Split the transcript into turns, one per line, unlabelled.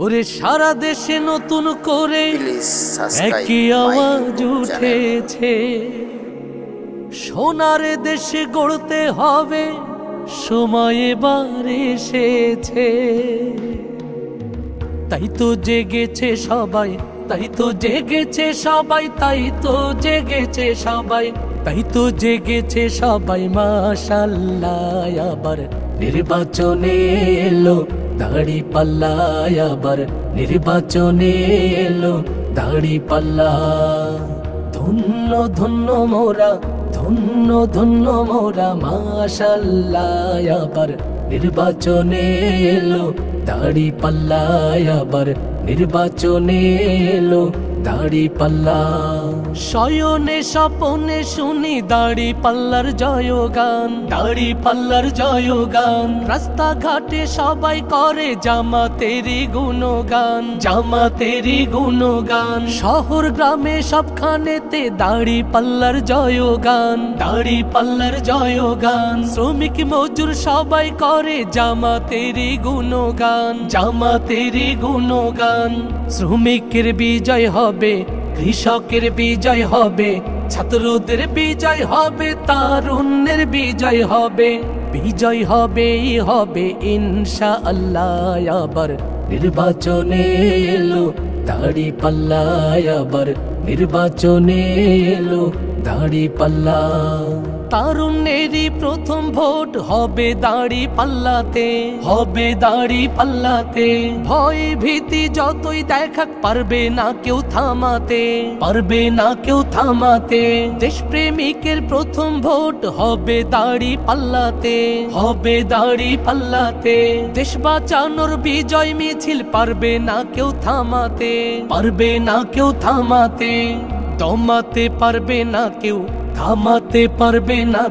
ওরে সারা দেশে নতুন করে একই আওয়াজ উঠেছে, সোনার দেশে গড়তে হবে, সময় এবার এসেছে। তাই তো জেগেছে সবাই, তাই তো জেগেছে সবাই, তাই তো জেগেছে সবাই, তাই তো জেগেছে সবাই। মাশাআল্লাহ আবার নির্বাচনে এলো দাড়িপাল্লা, আবার নির্বাচনে এলো দাড়িপাল্লা। ধন্য ধন্য মোরা, ধন্য ধন্য মোরা, মাশাআল্লাহ আবার নির্বাচনে এলো দাড়িপাল্লা, আবার নির্বাচনে এলো দাড়িপাল্লা। শয়নে স্বপনে শুনি দাড়িপাল্লার জয়গান, দাড়িপাল্লার জয়গান। রাস্তাঘাটে সবাই করে জামাতেরই গুণগান, জামাতেরই গুণগান। শহর গ্রামে সবখানেতে দাড়িপাল্লার জয়গান, দাড়িপাল্লার জয়গান। শ্রমিক মজুর সবাই করে জামাতেরই গুণগান, জামাতেরই গুণগান। শ্রমিকের বিজয় হবে, কৃষকের বিজয় হবে, ছাত্রদের বিজয় হবে, তারুণ্যের বিজয় হবে, বিজয় হবেই হবে ইনশাআল্লাহ। আবার নির্বাচনে এলো দাড়িপাল্লা, আবার নির্বাচনে এলো দাড়িপাল্লা। তারুণ্যেরই প্রথম ভোট হবে দাড়িপাল্লাতে, হবে দাড়িপাল্লাতে। ভয় ভীতি যতই দেখাক পারবে না কেউ থামাতে, পারবে না কেউ থামাতে। দেশপ্রেমিকের প্রথম ভোট হবে দাড়িপাল্লাতে, হবে দাড়িপাল্লাতে। দেশ বাঁচানোর বিজয় মিছিল পারবে না কেউ থামাতে, পারবে না কেউ থামাতে। দমাতে পারবে না কেউ, থামাতে পারবে না।